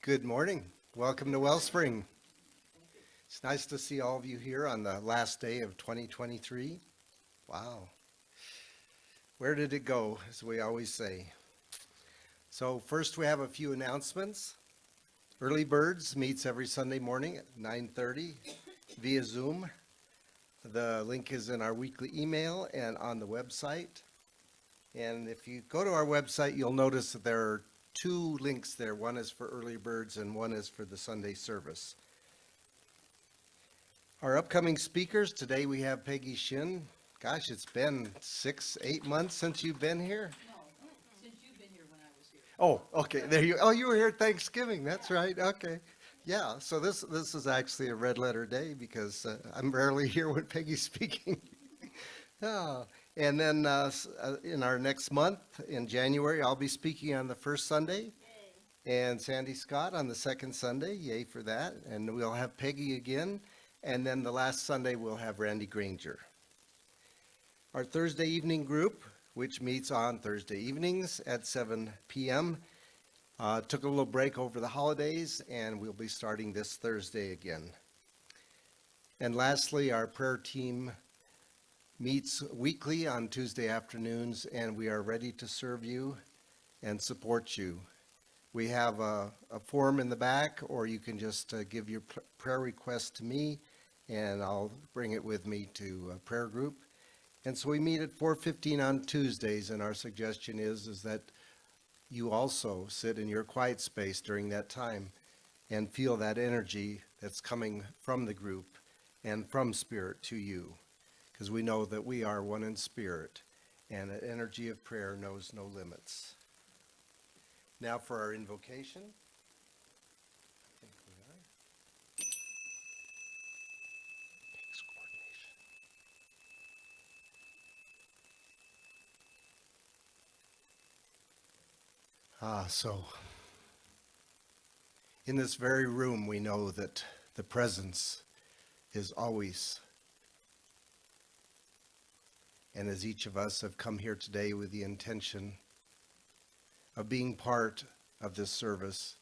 Good morning. Welcome to Wellspring. It's nice to see all of you here on the last day of 2023. Wow. Where did it go, as we always say? So first we have a few announcements. Early Birds meets every Sunday morning at 9:30 via Zoom. The link is in our weekly email and on the website. And if you go to our website, you'll notice that there are two links there. One is for Early Birds and one is for the Sunday service. Our upcoming speakers, today we have Peggy Shinn. Gosh, it's been 6-8 months since you've been here? No, since you've been here when I was here. Oh, okay, there you, oh, you were here Thanksgiving, that's right, okay. Yeah, so this is actually a red letter day because I'm rarely here when Peggy's speaking. Oh, and then in our next month, in January, I'll be speaking on the first Sunday. Yay. And Sandy Scott on the second Sunday, yay for that. And we'll have Peggy again. And then the last Sunday, we'll have Randy Granger. Our Thursday evening group, which meets on Thursday evenings at 7 p.m., took a little break over the holidays, and we'll be starting this Thursday again. And lastly, our prayer team meets weekly on Tuesday afternoons, and we are ready to serve you and support you. We have a form in the back, or you can just give your prayer request to me, and I'll bring it with me to a prayer group. And so we meet at 4:15 on Tuesdays, and our suggestion is that you also sit in your quiet space during that time and feel that energy that's coming from the group and from Spirit to you. Because we know that we are one in spirit, and the energy of prayer knows no limits. Now for our invocation. I think we are. Takes coordination. So in this very room, we know that the presence is always. And as each of us have come here today with the intention of being part of this service,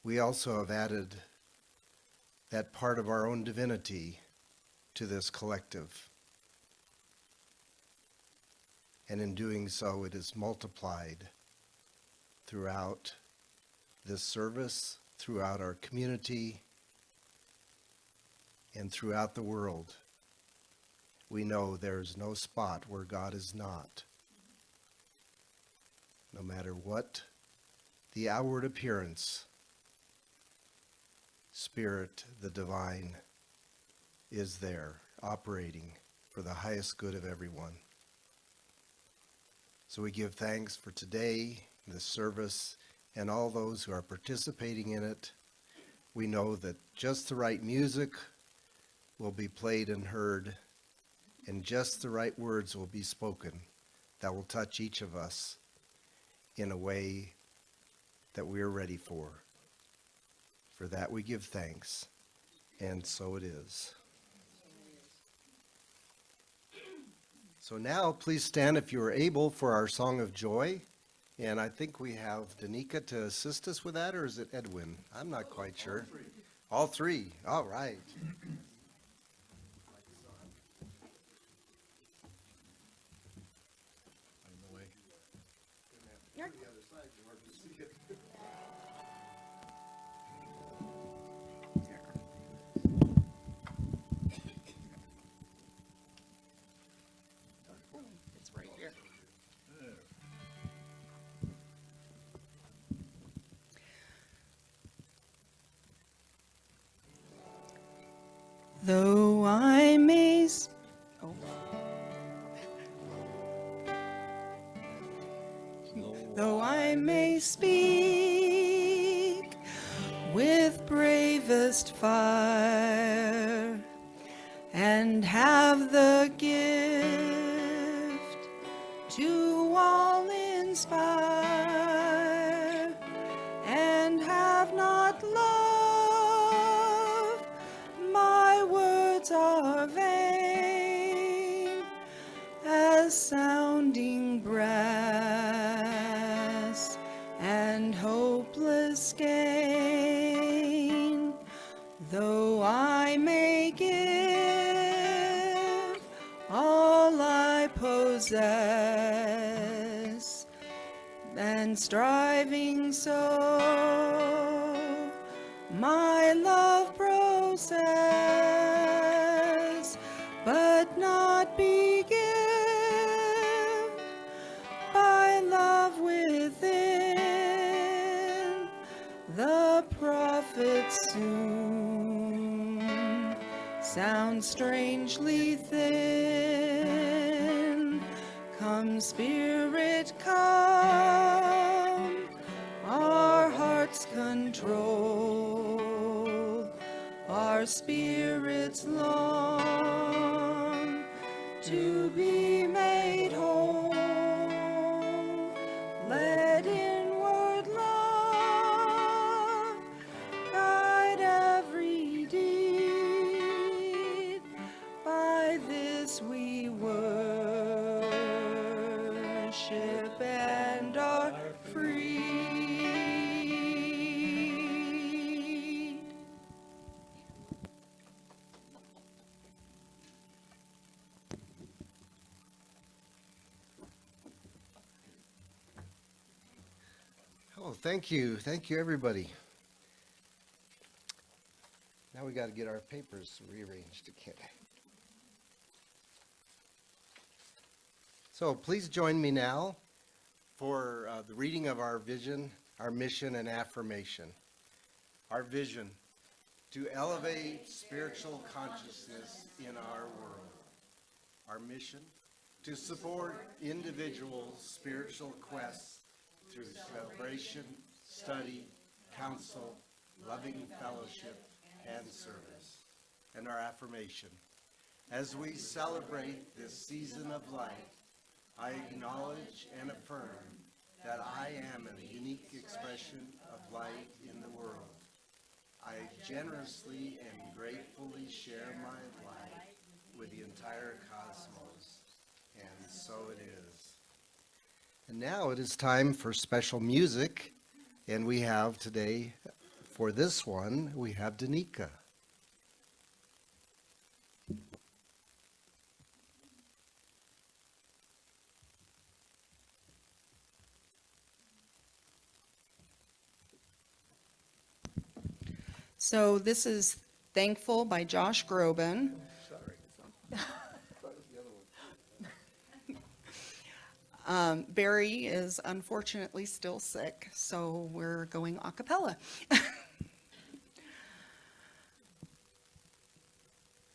we also have added that part of our own divinity to this collective. And in doing so, it is multiplied throughout this service, throughout our community, and throughout the world. We know there is no spot where God is not. No matter what the outward appearance, Spirit, the divine, is there, operating for the highest good of everyone. So we give thanks for today, this service, and all those who are participating in it. We know that just the right music will be played and heard, and just the right words will be spoken that will touch each of us in a way that we are ready for. For that we give thanks, and so it is. So now please stand if you are able for our song of joy. And I think we have Danika to assist us with that, or is it Edwin? I'm not quite sure. All three. All right. Though I may Though I may speak with bravest fire and have the gift to all inspire and have not love, my words are vain as sounding brass and hopeless possess, and striving so my love process, but not be given by love within. The prophets soon sound strangely thin. Come, Spirit, come, our hearts control, our spirits long to be made whole. Let inward love guide every deed. By this we worship and are freed. Oh, thank you. Thank you, everybody. Now we got to get our papers rearranged again. So please join me now for the reading of our vision, our mission, and affirmation. Our vision: to elevate spiritual consciousness in our world. Our mission: to support individuals' spiritual quests through celebration, study, counsel, loving fellowship, and service. And our affirmation: as we celebrate this season of light, I acknowledge and affirm that I am a unique expression of light in the world. I generously and gratefully share my light with the entire cosmos, and so it is. And now it is time for special music, and we have today, for this one, we have Danika. So this is Thankful by Josh Groban. Sorry. Barry is unfortunately still sick, so we're going a cappella.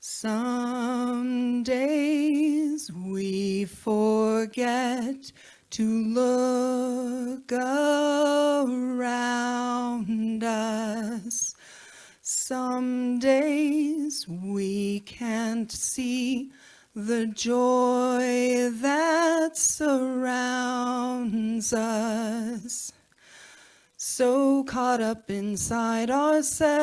Some days we forget to look around us. Some days we can't see the joy that surrounds us. So caught up inside ourselves,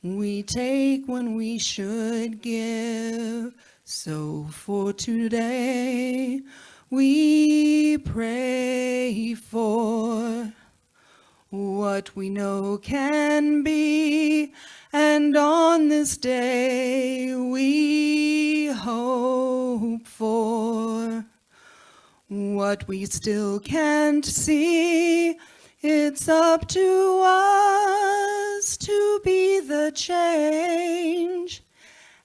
we take when we should give. So for today, we pray for what we know can be, and on this day we hope for what we still can't see. It's up to us to be the change,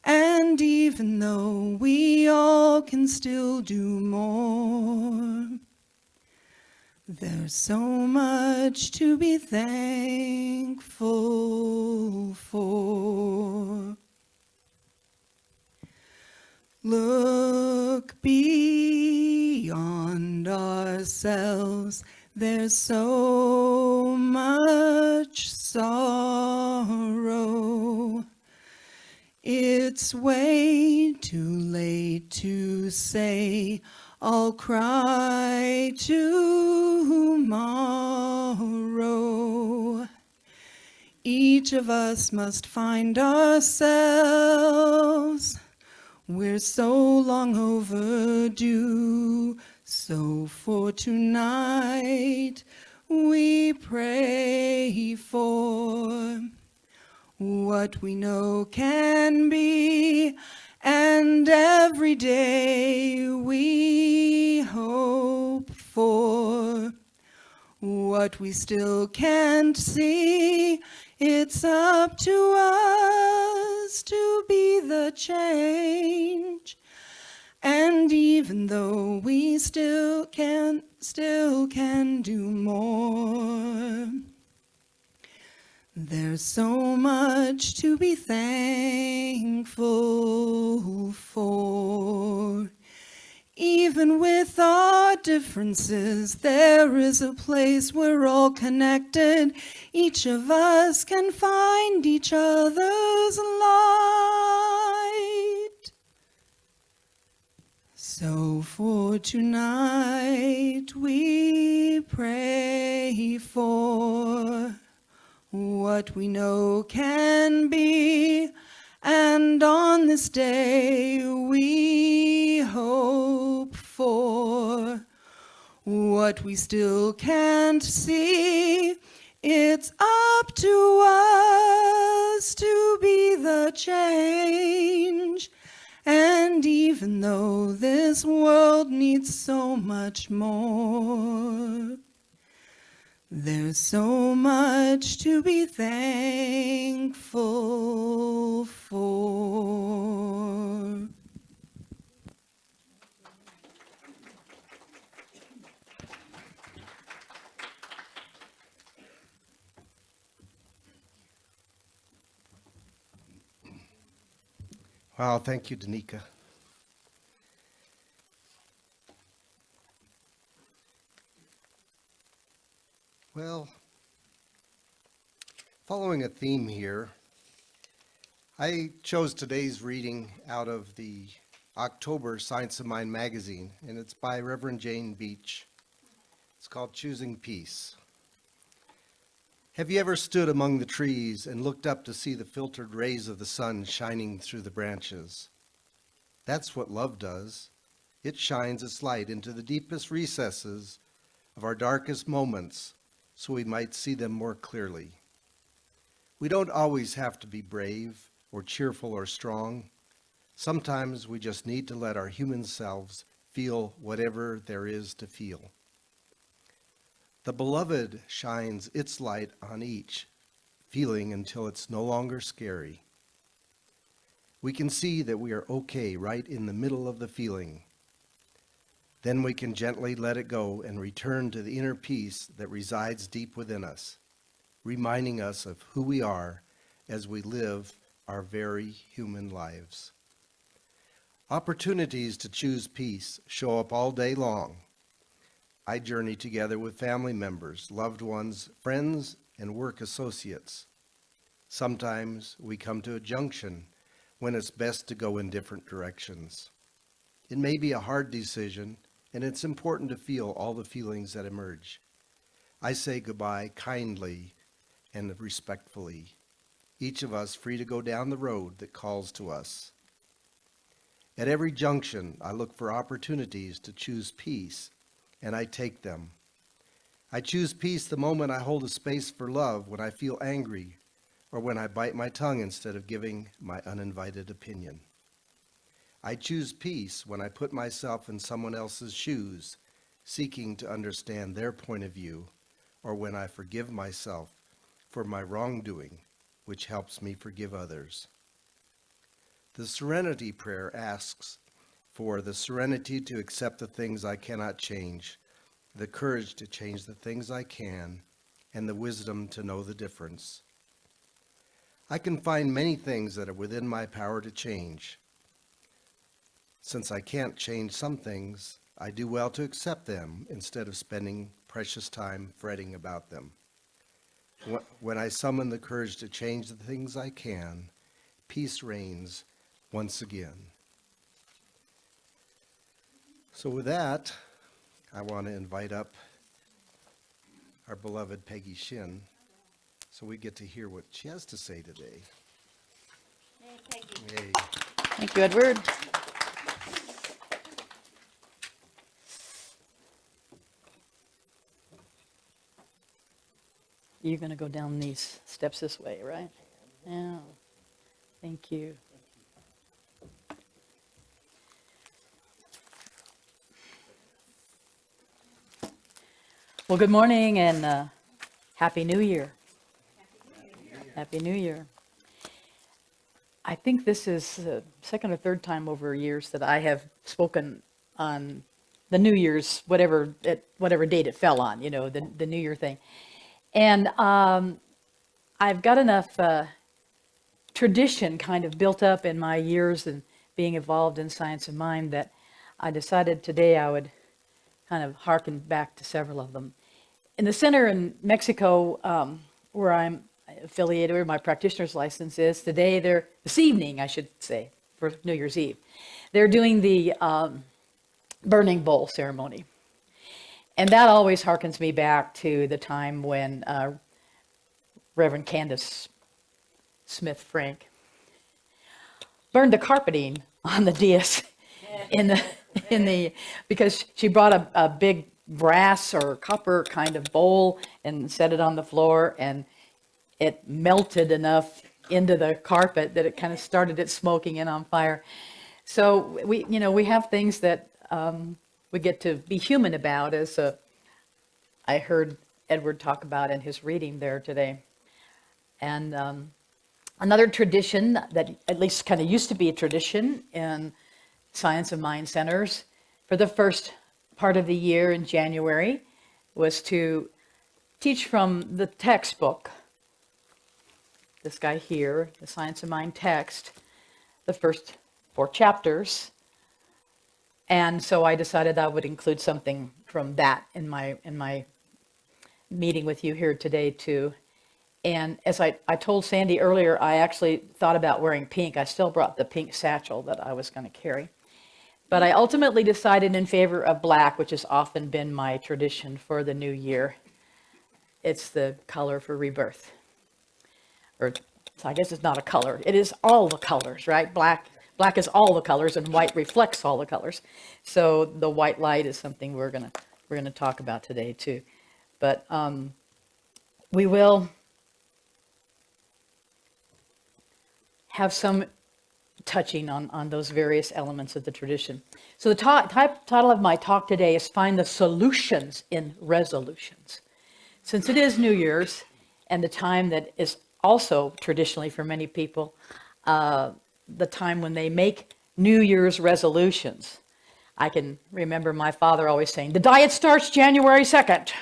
and even though we all can still do more, there's so much to be thankful for. Look beyond ourselves. There's so much sorrow. It's way too late to say, I'll cry tomorrow. Each of us must find ourselves. We're so long overdue. So for tonight, we pray for what we know can be, and every every day we hope for what we still can't see. It's up to us to be the change. And even though we still can do more, there's so much to be thankful for. Even with our differences, there is a place we're all connected. Each of us can find each other's light. So for tonight we pray for what we know can be, and on this day we hope for what we still can't see. It's up to us to be the change. And even though this world needs so much more, there's so much to be thankful for. Wow, thank you, Danika. Well, following a theme here, I chose today's reading out of the October Science of Mind magazine, and it's by Reverend Jane Beach. It's called Choosing Peace. Have you ever stood among the trees and looked up to see the filtered rays of the sun shining through the branches? That's what love does. It shines its light into the deepest recesses of our darkest moments so we might see them more clearly. We don't always have to be brave or cheerful or strong. Sometimes we just need to let our human selves feel whatever there is to feel. The beloved shines its light on each feeling until it's no longer scary. We can see that we are okay right in the middle of the feeling. Then we can gently let it go and return to the inner peace that resides deep within us, reminding us of who we are as we live our very human lives. Opportunities to choose peace show up all day long. I journey together with family members, loved ones, friends, and work associates. Sometimes we come to a junction when it's best to go in different directions. It may be a hard decision, and it's important to feel all the feelings that emerge. I say goodbye kindly and respectfully, each of us free to go down the road that calls to us. At every junction, I look for opportunities to choose peace, and I take them. I choose peace the moment I hold a space for love, when I feel angry, or when I bite my tongue instead of giving my uninvited opinion. I choose peace when I put myself in someone else's shoes, seeking to understand their point of view, or when I forgive myself for my wrongdoing, which helps me forgive others. The Serenity Prayer asks for the serenity to accept the things I cannot change, the courage to change the things I can, and the wisdom to know the difference. I can find many things that are within my power to change. Since I can't change some things, I do well to accept them instead of spending precious time fretting about them. When I summon the courage to change the things I can, peace reigns once again. So with that, I want to invite up our beloved Peggy Shinn, so we get to hear what she has to say today. Hey, Peggy. Yay. Thank you, Edward. You're going to go down these steps this way, right? Yeah. Thank you. Well, good morning and Happy New Year. Happy New Year. I think this is the second or third time over years that I have spoken on the New Year's, whatever date it fell on, the New Year thing. And I've got enough tradition kind of built up in my years and being involved in Science of Mind that I decided today I would kind of hearken back to several of them. In the center in Mexico, where I'm affiliated, where my practitioner's license is, this evening, I should say, for New Year's Eve, they're doing the burning bowl ceremony. And that always harkens me back to the time when Reverend Candace Smith Frank burned the carpeting on the dais because she brought a big brass or copper kind of bowl and set it on the floor, and it melted enough into the carpet that it kind of started it smoking and on fire. So we have things that we get to be human about, as I heard Edward talk about in his reading there today. And another tradition that at least kind of used to be a tradition in Science of Mind centers for the first part of the year in January was to teach from the textbook, this guy here, the Science of Mind text, the first 4 chapters. And so I decided I would include something from that in my meeting with you here today too. And as I told Sandy earlier, I actually thought about wearing pink. I still brought the pink satchel that I was going to carry. But I ultimately decided in favor of black, which has often been my tradition for the new year. It's the color for rebirth. Or so I guess it's not a color. It is all the colors, right? Black is all the colors, and white reflects all the colors. So the white light is something we're gonna talk about today too. But we will have some touching on those various elements of the tradition. So the title of my talk today is Find the Solutions in Resolutions. Since it is New Year's and the time that is also traditionally for many people, the time when they make New Year's resolutions. I can remember my father always saying, the diet starts January 2nd.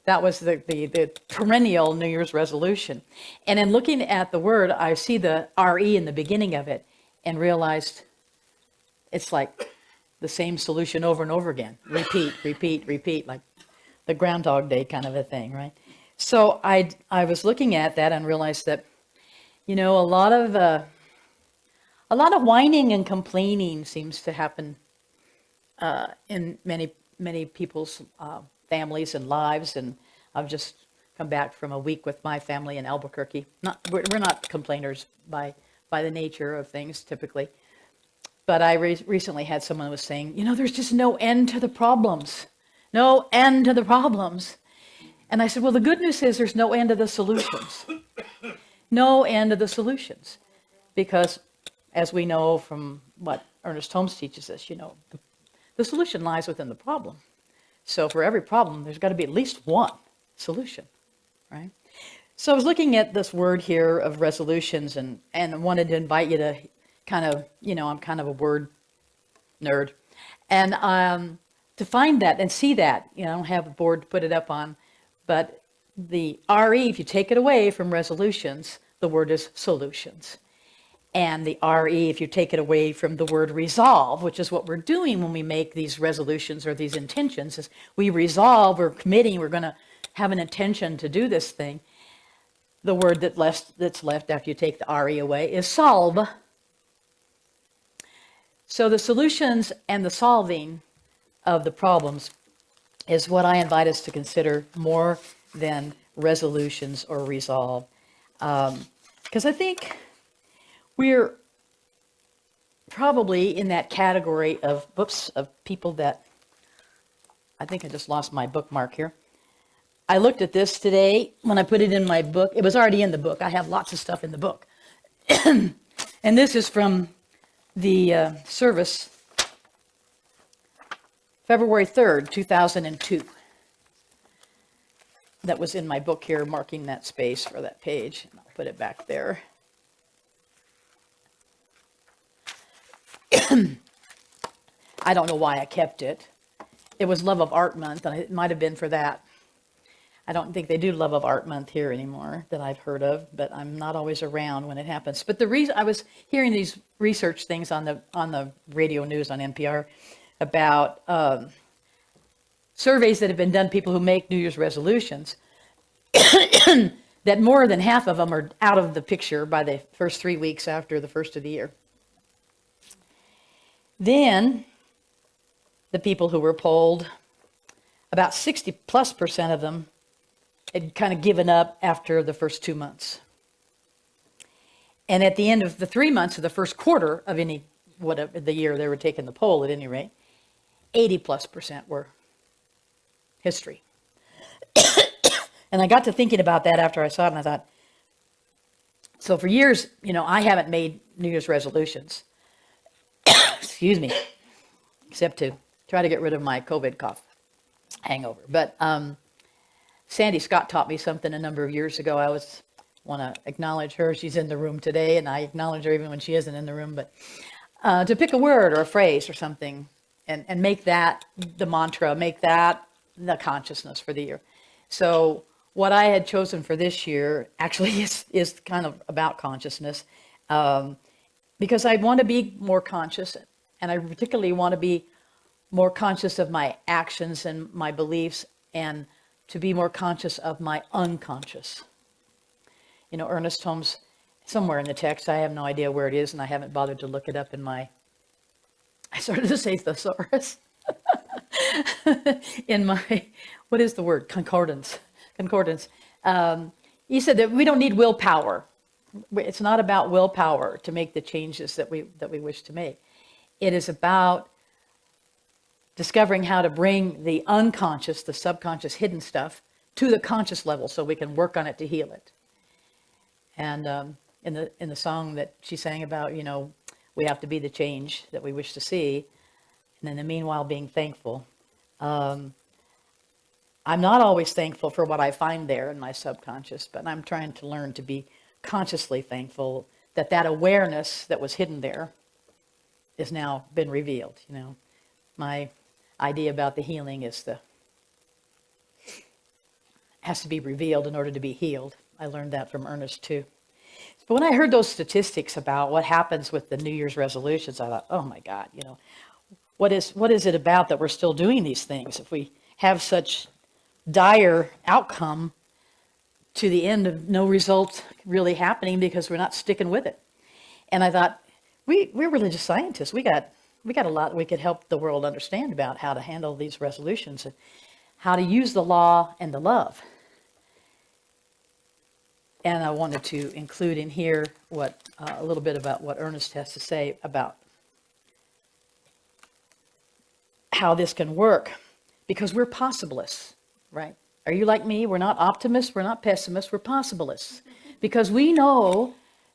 That was the perennial New Year's resolution. And in looking at the word, I see the RE in the beginning of it and realized it's like the same solution over and over again. Repeat, repeat, repeat, like the Groundhog Day kind of a thing, right? So I was looking at that and realized that, a lot of whining and complaining seems to happen in many people's families and lives. And I've just come back from a week with my family in Albuquerque. We're not complainers by the nature of things typically. But I recently had someone who was saying, there's just no end to the problems. No end to the problems. And I said, well, the good news is there's no end to the solutions. No end to the solutions. Because as we know from what Ernest Holmes teaches us, the solution lies within the problem. So for every problem, there's got to be at least one solution, right? So I was looking at this word here of resolutions and wanted to invite you to kind of, I'm kind of a word nerd. And to find that and see that, I don't have a board to put it up on, but the RE, if you take it away from resolutions, the word is solutions. And the RE, if you take it away from the word resolve, which is what we're doing when we make these resolutions or these intentions, is we resolve, we're committing, we're going to have an intention to do this thing. The word that's left after you take the RE away is solve. So the solutions and the solving of the problems is what I invite us to consider more than resolutions or resolve. Because I think we're probably in that category of people that, I think I just lost my bookmark here. I looked at this today when I put it in my book. It was already in the book. I have lots of stuff in the book. And this is from the service, February 3rd, 2002. that was in my book here, marking that space for that page. And I'll put it back there. I don't know why I kept it. It was Love of Art Month, and it might have been for that. I don't think they do Love of Art Month here anymore that I've heard of, but I'm not always around when it happens. But the reason I was hearing these research things on the radio news on NPR about surveys that have been done, people who make New Year's resolutions, that more than half of them are out of the picture by the first 3 weeks after the first of the year. Then the people who were polled, about 60+% of them had kind of given up after the first 2 months. And at the end of the 3 months of the first quarter of any, whatever the year they were taking the poll at any rate, 80+% were history. And I got to thinking about that after I saw it, and I thought, so for years, I haven't made New Year's resolutions. Excuse me, except to try to get rid of my COVID cough hangover. But Sandy Scott taught me something a number of years ago. I want to acknowledge her. She's in the room today, and I acknowledge her even when she isn't in the room. But to pick a word or a phrase or something and make that the mantra, make that the consciousness for the year. So what I had chosen for this year actually is kind of about consciousness, because I want to be more conscious, and I particularly want to be more conscious of my actions and my beliefs, and to be more conscious of my unconscious. Ernest Holmes, somewhere in the text, I have no idea where it is, and I haven't bothered to look it up in my, I started to say thesaurus, in my, what is the word, concordance. He said that we don't need willpower. It's not about willpower to make the changes that we wish to make. It is about discovering how to bring the unconscious, the subconscious, hidden stuff to the conscious level so we can work on it to heal it. And in the song that she sang about, we have to be the change that we wish to see, and in the meanwhile being thankful. I'm not always thankful for what I find there in my subconscious, but I'm trying to learn to be consciously thankful that awareness that was hidden there has now been revealed. My idea about the healing has to be revealed in order to be healed. I learned that from Ernest too. But when I heard those statistics about what happens with the New Year's resolutions, I thought, oh my God, what is it about that we're still doing these things if we have such dire outcome to the end of no result really happening because we're not sticking with it? And I thought, we're religious scientists. We got a lot we could help the world understand about how to handle these resolutions and how to use the law and the love. And I wanted to include in here a little bit about what Ernest has to say about how this can work, because we're possibilists, right? Are you like me? We're not optimists, we're not pessimists, we're possibilists, because we know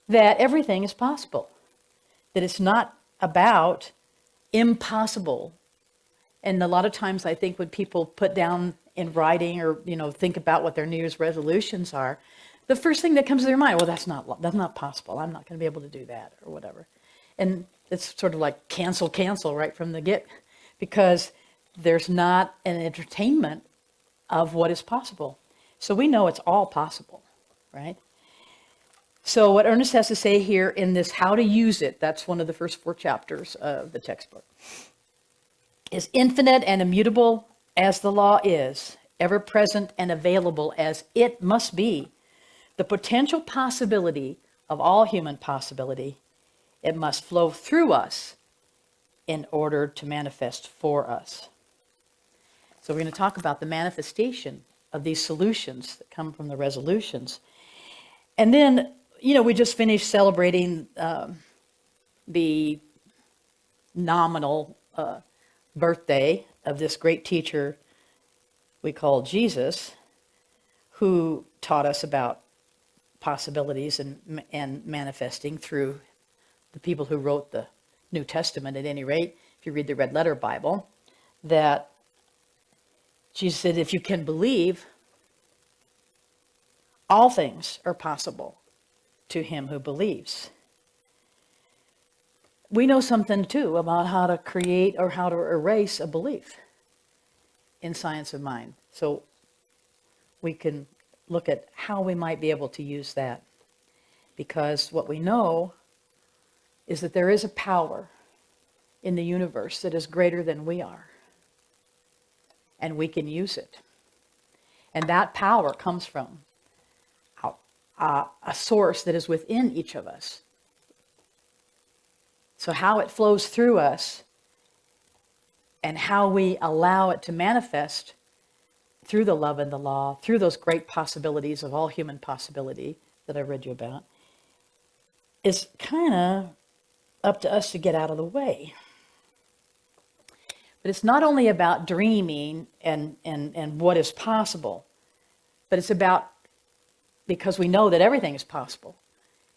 that everything is possible, that it's not about impossible. And a lot of times I think when people put down in writing or think about what their New Year's resolutions are, the first thing that comes to their mind, well, that's not possible, I'm not going to be able to do that, or whatever. And it's sort of like cancel right from the get, because there's not an entertainment of what is possible. So we know it's all possible, right? So what Ernest has to say here in this how to use it, that's one of the first 4 chapters of the textbook, is infinite and immutable as the law is, ever present and available as it must be, the potential possibility of all human possibility, it must flow through us in order to manifest for us. So we're going to talk about the manifestation of these solutions that come from the resolutions. And then, we just finished celebrating the nominal birthday of this great teacher we call Jesus, who taught us about possibilities and manifesting through the people who wrote the New Testament. At any rate, if you read the Red Letter Bible, that Jesus said, if you can believe, all things are possible to him who believes. We know something too about how to create or how to erase a belief in science of mind. So we can look at how we might be able to use that. Because what we know is that there is a power in the universe that is greater than we are. And we can use it. And that power comes from a source that is within each of us. So how it flows through us and how we allow it to manifest through the love and the law, through those great possibilities of all human possibility that I read you about, is kind of up to us to get out of the way. But it's not only about dreaming and what is possible, but it's about, because we know that everything is possible,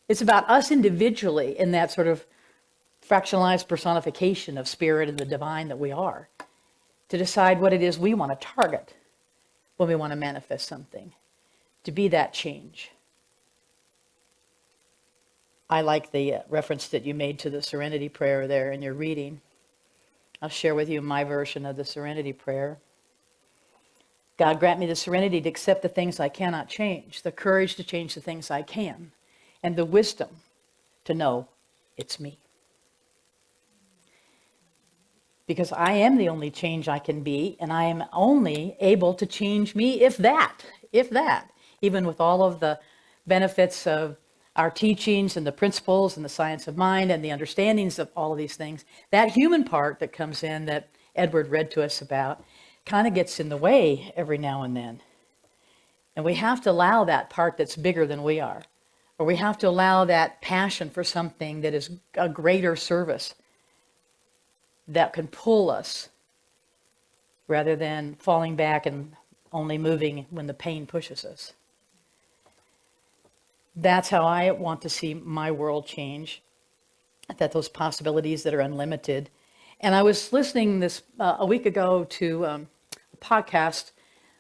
it's about us individually in that sort of fractionalized personification of spirit and the divine that we are, to decide what it is we want to target when we want to manifest something, to be that change. I like the reference that you made to the serenity prayer there in your reading. I'll share with you my version of the serenity prayer. God, grant me the serenity to accept the things I cannot change, the courage to change the things I can, and the wisdom to know it's me. Because I am the only change I can be, and I am only able to change me if that, even with all of the benefits of our teachings and the principles and the science of mind and the understandings of all of these things, that human part that comes in that Edward read to us about kind of gets in the way every now and then. And we have to allow that part that's bigger than we are, or we have to allow that passion for something that is a greater service that can pull us rather than falling back and only moving when the pain pushes us. That's how I want to see my world change, that those possibilities that are unlimited. And I was listening this a week ago to a podcast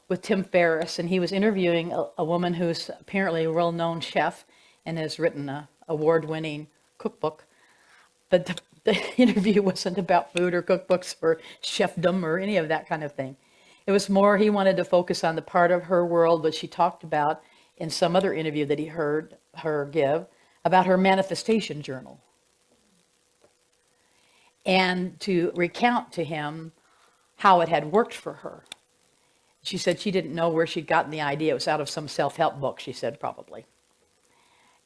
with Tim Ferriss, and he was interviewing a woman who's apparently a well-known chef and has written an award-winning cookbook. But the interview wasn't about food or cookbooks or chefdom or any of that kind of thing. It was more, he wanted to focus on the part of her world that she talked about in some other interview that he heard her give about her manifestation journal. And to recount to him how it had worked for her. She said she didn't know where she'd gotten the idea. It was out of some self-help book, she said, probably.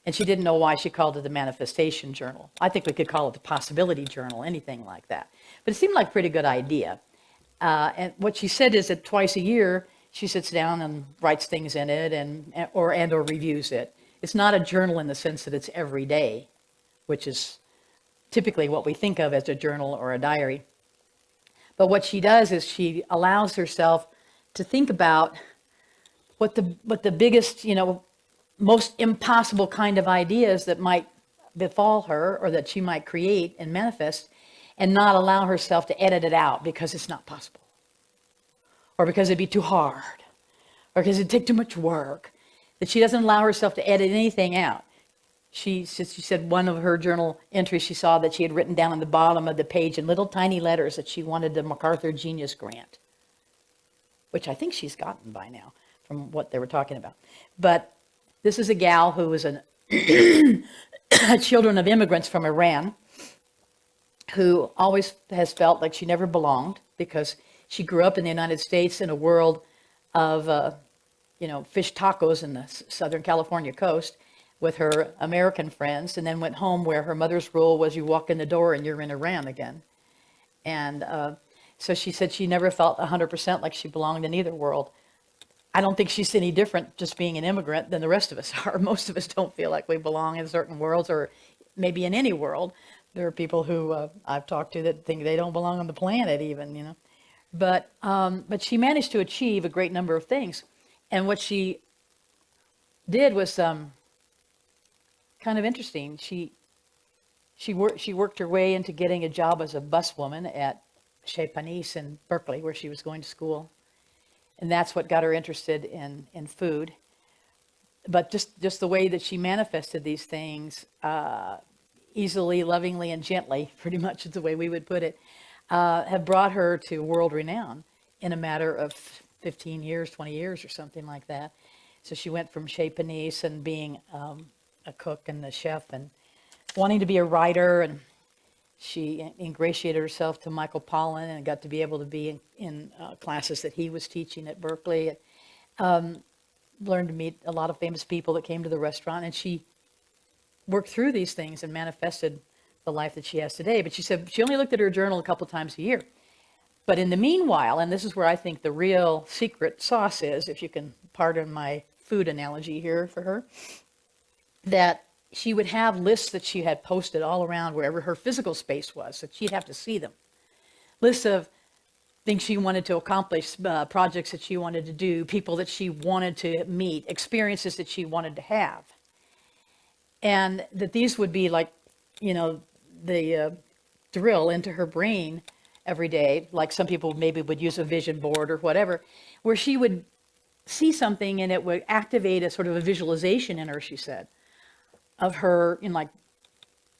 And she didn't know why she called it the manifestation journal. I think we could call it the possibility journal, anything like that. But it seemed like a pretty good idea. And what she said is that twice a year, she sits down and writes things in it or reviews it. It's not a journal in the sense that it's every day, which is typically what we think of as a journal or a diary. But what she does is she allows herself to think about what the biggest, most impossible kind of ideas that might befall her or that she might create and manifest, and not allow herself to edit it out because it's not possible, or because it'd be too hard, or because it'd take too much work, that she doesn't allow herself to edit anything out. She said one of her journal entries, she saw that she had written down on the bottom of the page in little tiny letters that she wanted the MacArthur Genius Grant, which I think she's gotten by now from what they were talking about. But this is a gal who was children of immigrants from Iran, who always has felt like she never belonged because she grew up in the United States in a world of, fish tacos in the Southern California coast with her American friends, and then went home where her mother's rule was you walk in the door and you're in Iran again. And so she said she never felt 100% like she belonged in either world. I don't think she's any different just being an immigrant than the rest of us are. Most of us don't feel like we belong in certain worlds, or maybe in any world. There are people who I've talked to that think they don't belong on the planet even, But she managed to achieve a great number of things. And what she did was kind of interesting. She worked her way into getting a job as a buswoman at Chez Panisse in Berkeley, where she was going to school. And that's what got her interested in food. but just the way that she manifested these things, easily, lovingly, and gently, pretty much is the way we would put it, have brought her to world renown in a matter of 15 years, 20 years or something like that. So she went from chez panisse and being a cook and a chef and wanting to be a writer, and she ingratiated herself to Michael Pollan and got to be able to be in classes that he was teaching at Berkeley. Learned to meet a lot of famous people that came to the restaurant, and she worked through these things and manifested the life that she has today. But she said she only looked at her journal a couple times a year. But in the meanwhile, and this is where I think the real secret sauce is, if you can pardon my food analogy here for her, that she would have lists that she had posted all around wherever her physical space was, so she'd have to see them. Lists of things she wanted to accomplish, projects that she wanted to do, people that she wanted to meet, experiences that she wanted to have. And that these would be like, the drill into her brain every day, like some people maybe would use a vision board or whatever, where she would see something and it would activate a sort of a visualization in her, she said, of her like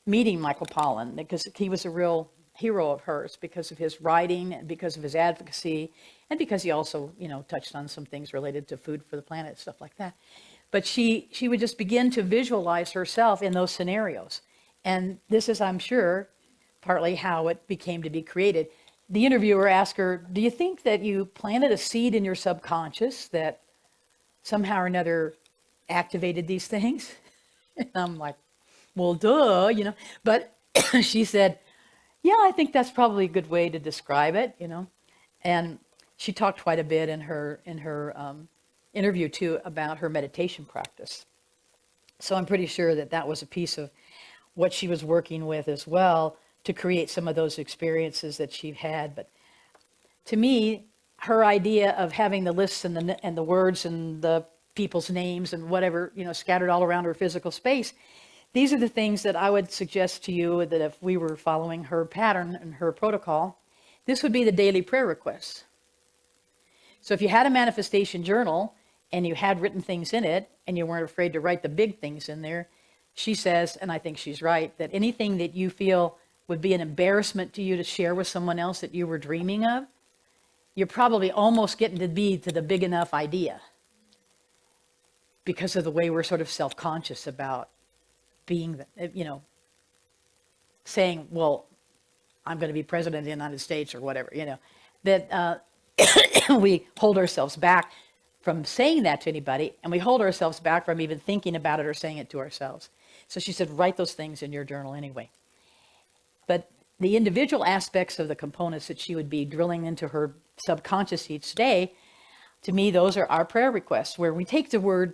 meeting Michael Pollan, because he was a real hero of hers because of his writing and because of his advocacy, and because he also, touched on some things related to food for the planet, stuff like that. But she would just begin to visualize herself in those scenarios. And this is, I'm sure, partly how it became to be created. The interviewer asked her, do you think that you planted a seed in your subconscious that somehow or another activated these things? And I'm like, well, duh, But she said, yeah, I think that's probably a good way to describe it, And she talked quite a bit in her interview too about her meditation practice. So I'm pretty sure that was a piece of what she was working with as well to create some of those experiences that she had. But to me, her idea of having the lists and the words and the people's names and whatever, scattered all around her physical space, these are the things that I would suggest to you that if we were following her pattern and her protocol, this would be the daily prayer requests. So if you had a manifestation journal and you had written things in it and you weren't afraid to write the big things in there, she says, and I think she's right, that anything that you feel would be an embarrassment to you to share with someone else that you were dreaming of, you're probably almost getting to be to the big enough idea because of the way we're sort of self-conscious about being, saying, well, I'm going to be president of the United States or whatever, that we hold ourselves back from saying that to anybody, and we hold ourselves back from even thinking about it or saying it to ourselves. So she said, write those things in your journal anyway. But the individual aspects of the components that she would be drilling into her subconscious each day, to me, those are our prayer requests, where we take the word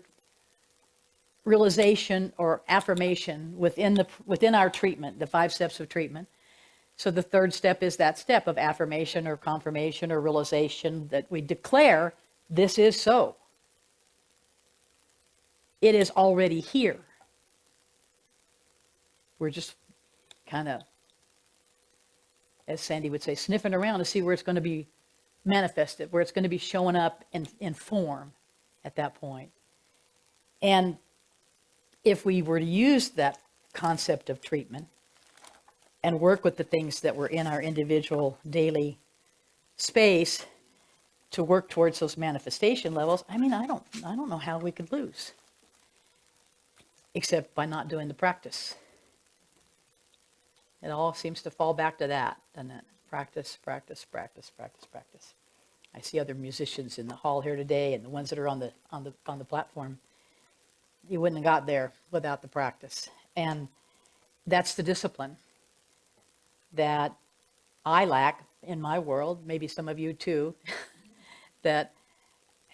realization or affirmation within our treatment, the 5 steps of treatment. So the third step is that step of affirmation or confirmation or realization, that we declare this is so. It is already here. We're just kind of, as Sandy would say, sniffing around to see where it's going to be manifested, where it's going to be showing up in form at that point. And if we were to use that concept of treatment and work with the things that were in our individual daily space to work towards those manifestation levels, I don't know how we could lose, except by not doing the practice. It all seems to fall back to that, doesn't it? Practice, practice, practice, practice, practice. I see other musicians in the hall here today, and the ones that are on the platform. You wouldn't have got there without the practice. And that's the discipline that I lack in my world, maybe some of you too, that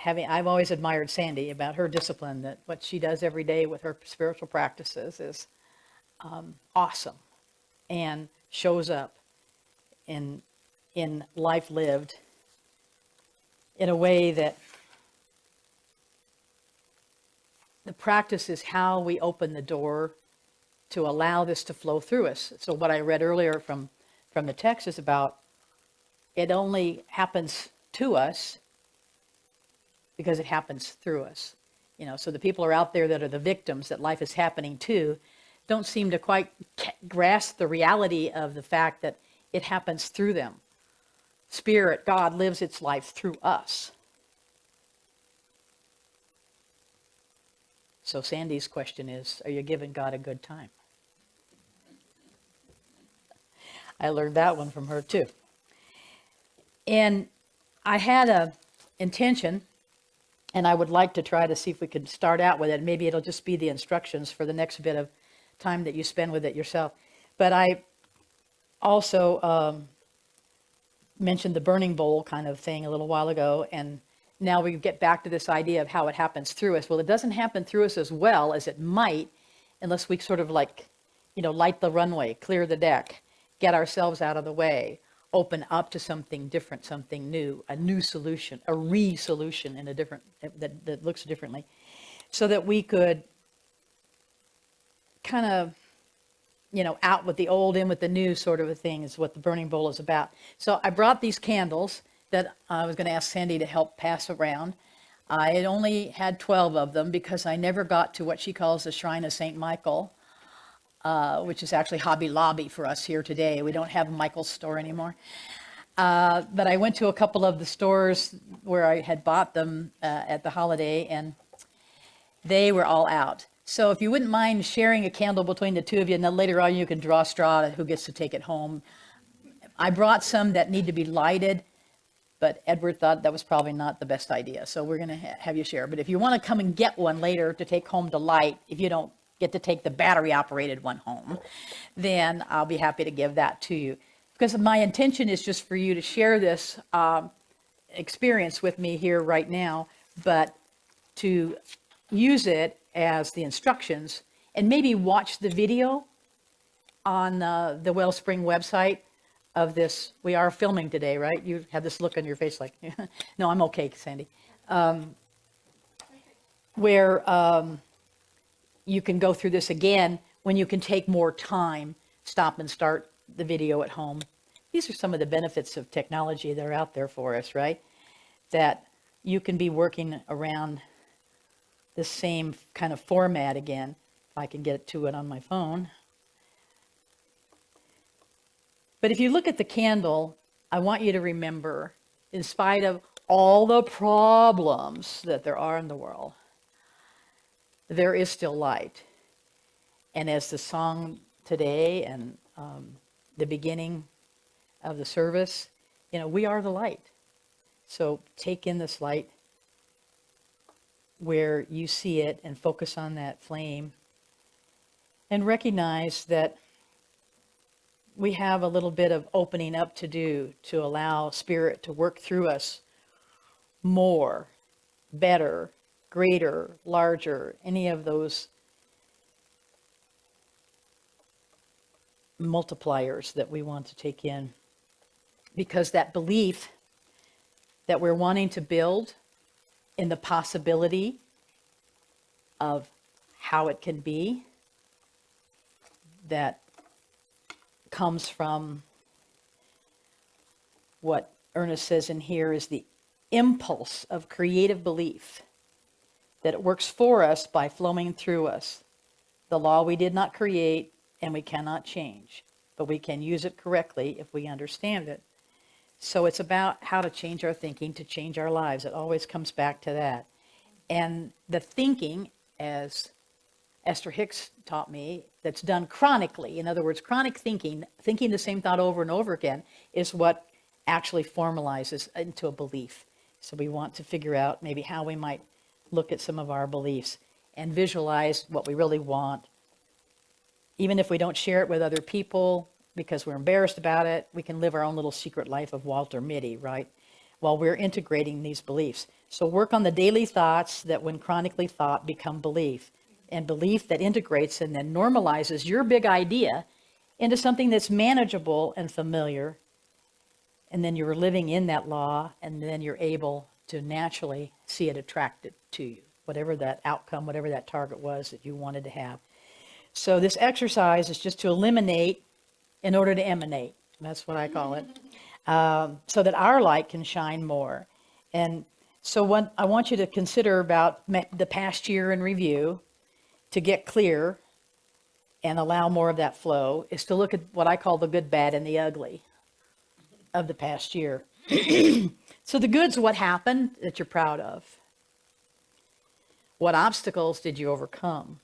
I've always admired Sandy about her discipline, that what she does every day with her spiritual practices is awesome and shows up in life lived in a way that the practice is how we open the door to allow this to flow through us. So what I read earlier from the text is about it only happens to us because it happens through us. So the people are out there that are the victims that life is happening to don't seem to quite grasp the reality of the fact that it happens through them. Spirit, God, lives its life through us. So Sandy's question is, are you giving God a good time? I learned that one from her too. And I had a intention, and I would like to try to see if we could start out with it. Maybe it'll just be the instructions for the next bit of time that you spend with it yourself. But I also mentioned the burning bowl kind of thing a little while ago, and now we get back to this idea of how it happens through us. Well, it doesn't happen through us as well as it might unless we sort of like, light the runway, clear the deck, get ourselves out of the way, open up to something different, something new, a new solution, a re-solution in a different, that looks differently, so that we could kind of, out with the old, in with the new sort of a thing is what the burning bowl is about. So I brought these candles that I was going to ask Sandy to help pass around. I had only had 12 of them because I never got to what she calls the Shrine of St. Michael, which is actually Hobby Lobby for us here today. We don't have Michael's store anymore. But I went to a couple of the stores where I had bought them at the holiday, and they were all out. So if you wouldn't mind sharing a candle between the two of you, and then later on you can draw a straw who gets to take it home. I brought some that need to be lighted, but Edward thought that was probably not the best idea. So we're going to have you share. But if you want to come and get one later to take home to light, if you don't get to take the battery operated one home, then I'll be happy to give that to you. Because my intention is just for you to share this experience with me here right now, but to use it as the instructions and maybe watch the video on the Wellspring website of this. We are filming today, right? You have this look on your face like, no, I'm okay, Sandy. Where you can go through this again when you can take more time, stop and start the video at home. These are some of the benefits of technology that are out there for us, right? That you can be working around the same kind of format again, if I can get to it on my phone. But if you look at the candle, I want you to remember, in spite of all the problems that there are in the world, there is still light. And as the song today and the beginning of the service, we are the light. So take in this light where you see it and focus on that flame and recognize that we have a little bit of opening up to do to allow Spirit to work through us more, better, greater, larger, any of those multipliers that we want to take in. Because that belief that we're wanting to build in the possibility of how it can be, that comes from what Ernest says in here is the impulse of creative belief, that it works for us by flowing through us. The law we did not create and we cannot change, but we can use it correctly if we understand it. So it's about how to change our thinking to change our lives. It always comes back to that. And the thinking, as Esther Hicks taught me, that's done chronically, in other words, chronic thinking the same thought over and over again, is what actually formalizes into a belief. So we want to figure out maybe how we might look at some of our beliefs and visualize what we really want. Even if we don't share it with other people because we're embarrassed about it, we can live our own little secret life of Walter Mitty, right? While we're integrating these beliefs. So work on the daily thoughts that when chronically thought become belief. And belief that integrates and then normalizes your big idea into something that's manageable and familiar. And then you're living in that law, and then you're able to naturally see it attracted to you, whatever that outcome, whatever that target was that you wanted to have. So this exercise is just to eliminate in order to emanate. That's what I call it. So that our light can shine more. And So what I want you to consider about the past year in review, to get clear and allow more of that flow, is to look at what I call the good, bad, and the ugly of the past year. So the good's what happened that you're proud of. What obstacles did you overcome?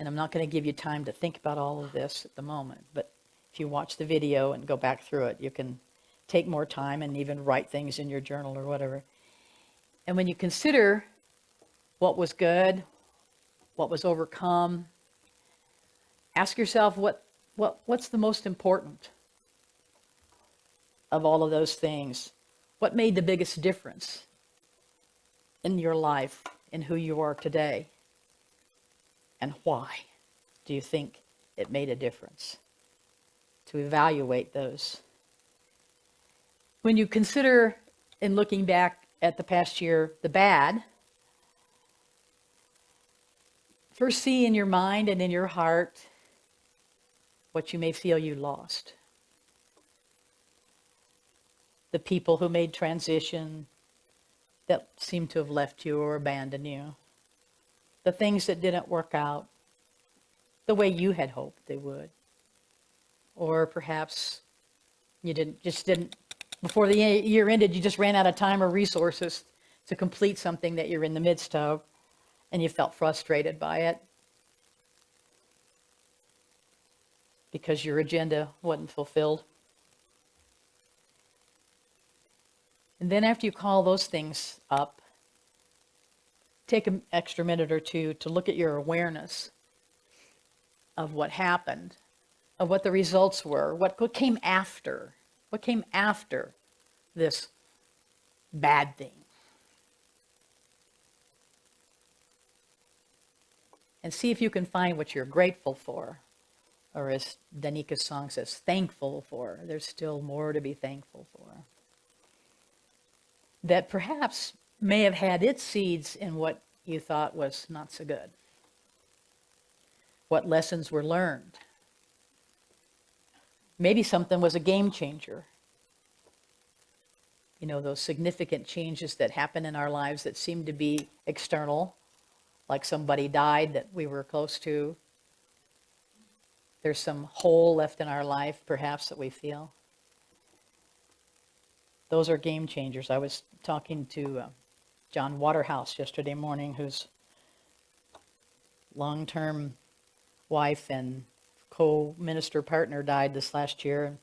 And I'm not going to give you time to think about all of this at the moment, but if you watch the video and go back through it, you can take more time and even write things in your journal or whatever. And when you consider what was good, what was overcome, ask yourself what's the most important of all of those things? What made the biggest difference in your life, in who you are today? And why do you think it made a difference? To evaluate those. When you consider, in looking back at the past year, the bad, first see in your mind and in your heart what you may feel you lost. The people who made transition that seemed to have left you or abandoned you. The things that didn't work out the way you had hoped they would. Or perhaps you didn't, before the year ended, you just ran out of time or resources to complete something that you're in the midst of, and you felt frustrated by it because your agenda wasn't fulfilled. And then after you call those things up, take an extra minute or two to look at your awareness of what happened, of what the results were, what came after this bad thing. And see if you can find what you're grateful for, or as Danika's song says, thankful for. There's still more to be thankful for. That perhaps may have had its seeds in what you thought was not so good. What lessons were learned. Maybe something was a game changer. You know, those significant changes that happen in our lives that seem to be external, like somebody died that we were close to. There's some hole left in our life, perhaps, that we feel. Those are game changers. I was talking to John Waterhouse yesterday morning, whose long-term wife and co-minister partner died this last year.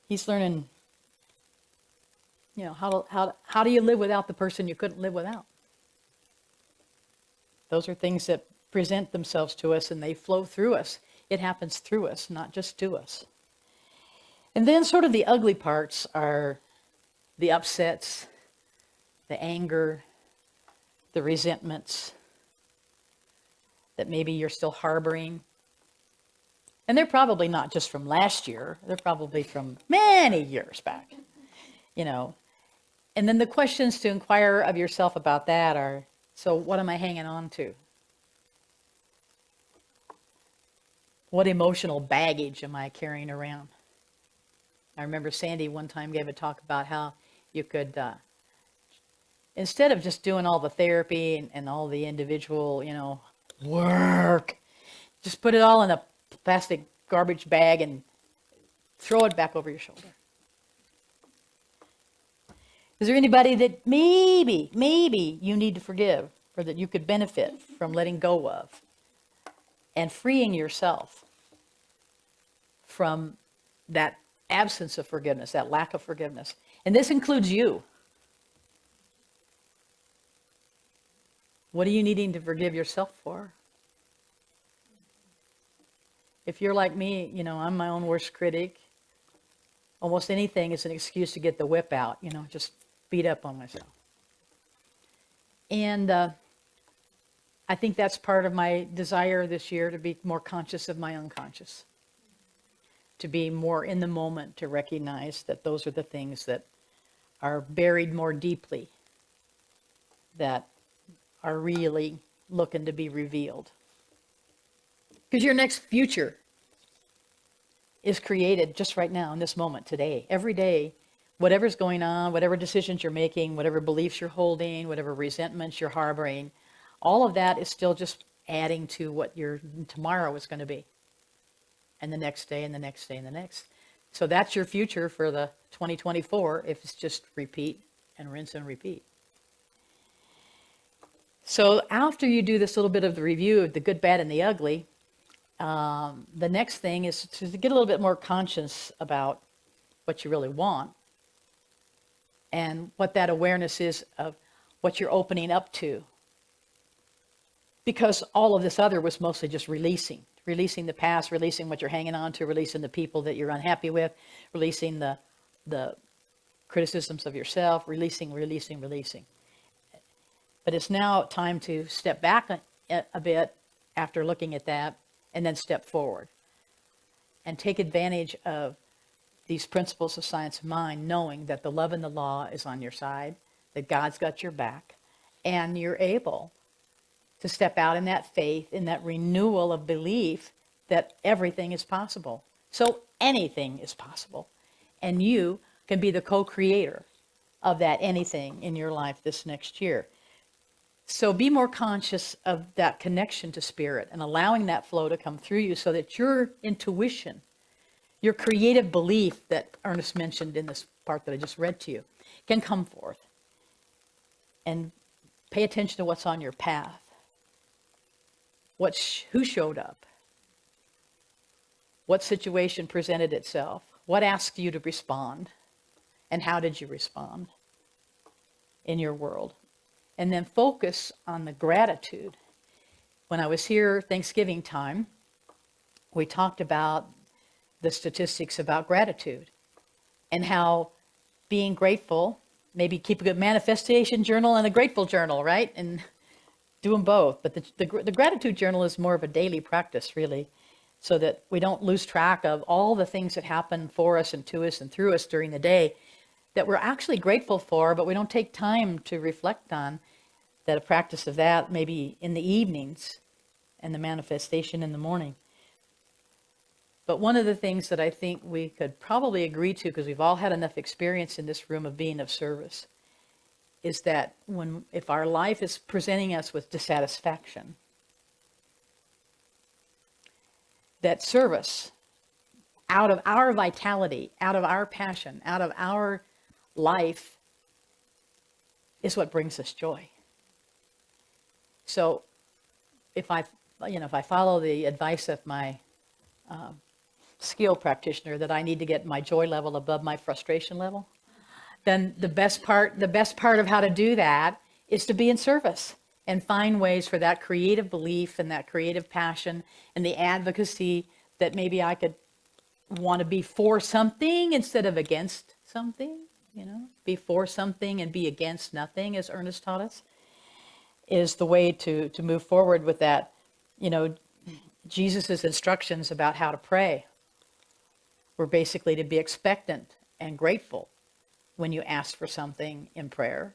He's learning, you know, how do you live without the person you couldn't live without? Those are things that present themselves to us and they flow through us. It happens through us, not just to us. And then sort of the ugly parts are the upsets, the anger, the resentments that maybe you're still harboring. And they're probably not just from last year. They're probably from many years back, you know. And then the questions to inquire of yourself about that are, so what am I hanging on to? What emotional baggage am I carrying around? I remember Sandy one time gave a talk about how you could, instead of just doing all the therapy and all the individual, you know, work, just put it all in a plastic garbage bag and throw it back over your shoulder. Is there anybody that maybe you need to forgive, or that you could benefit from letting go of and freeing yourself from that absence of forgiveness, that lack of forgiveness? And this includes you. What are you needing to forgive yourself for? If you're like me, you know, I'm my own worst critic. Almost anything is an excuse to get the whip out, you know, just beat up on myself. And I think that's part of my desire this year, to be more conscious of my unconscious, to be more in the moment, to recognize that those are the things that are buried more deeply, that are really looking to be revealed. Because your next future is created just right now, in this moment, today. Every day whatever's going on, whatever decisions you're making, whatever beliefs you're holding, whatever resentments you're harboring, all of that is still just adding to what your tomorrow is going to be. And the next day and the next day and the next. So that's your future for the 2024 if it's just repeat and rinse and repeat. So after you do this little bit of the review of the good, bad, and the ugly, the next thing is to get a little bit more conscious about what you really want and what that awareness is of what you're opening up to. Because all of this other was mostly just releasing the past, releasing what you're hanging on to, releasing the people that you're unhappy with, releasing the criticisms of yourself, releasing. But it's now time to step back a bit after looking at that and then step forward and take advantage of these principles of science of mind, knowing that the love and the law is on your side, that God's got your back, and you're able to step out in that faith, in that renewal of belief that everything is possible. So anything is possible. And you can be the co-creator of that anything in your life this next year. So be more conscious of that connection to spirit and allowing that flow to come through you so that your intuition, your creative belief that Ernest mentioned in this part that I just read to you, can come forth. And pay attention to what's on your path. Who showed up? What situation presented itself? What asked you to respond? And how did you respond in your world? And then focus on the gratitude. When I was here Thanksgiving time, we talked about the statistics about gratitude and how being grateful, maybe keep a good manifestation journal and a grateful journal, right? And do them both. But the gratitude journal is more of a daily practice, really, so that we don't lose track of all the things that happen for us and to us and through us during the day that we're actually grateful for, but we don't take time to reflect on. That a practice of that maybe in the evenings and the manifestation in the morning. But one of the things that I think we could probably agree to, because we've all had enough experience in this room of being of service, is that if our life is presenting us with dissatisfaction, that service out of our vitality, out of our passion, out of our life is what brings us joy. So if I follow the advice of my skill practitioner that I need to get my joy level above my frustration level, then the best part of how to do that is to be in service and find ways for that creative belief and that creative passion and the advocacy that maybe I could want to be for something instead of against something, be for something and be against nothing, as Ernest taught us, is the way to move forward with that. Jesus's instructions about how to pray were basically to be expectant and grateful when you asked for something in prayer.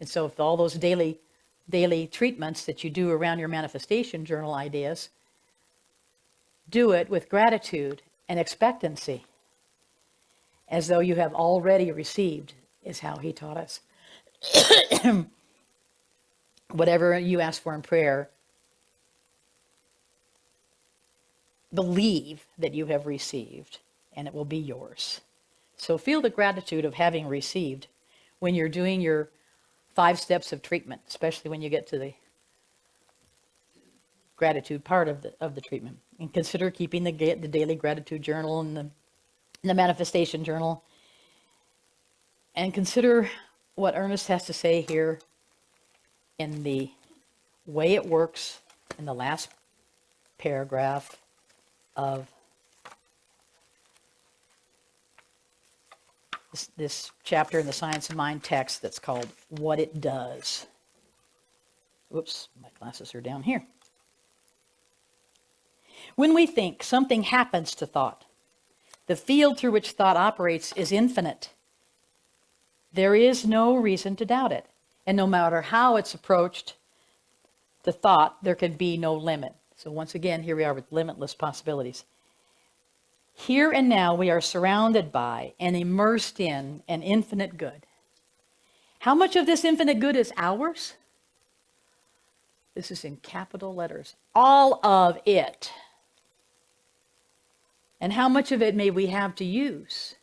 And so if all those daily treatments that you do around your manifestation journal ideas, do it with gratitude and expectancy, as though you have already received, is how he taught us. Whatever you ask for in prayer, believe that you have received, and it will be yours. So feel the gratitude of having received when you're doing your 5 steps of treatment, especially when you get to the gratitude part of the treatment. And consider keeping the daily gratitude journal and the manifestation journal. And consider what Ernest has to say here in the way it works in the last paragraph of this chapter in the Science of Mind text that's called What It Does. Whoops, my glasses are down here. When we think, something happens to thought. The field through which thought operates is infinite. There is no reason to doubt it. And no matter how it's approached, the thought, there can be no limit. So once again, here we are with limitless possibilities. Here and now we are surrounded by and immersed in an infinite good. How much of this infinite good is ours? This is in capital letters. All of it. And how much of it may we have to use?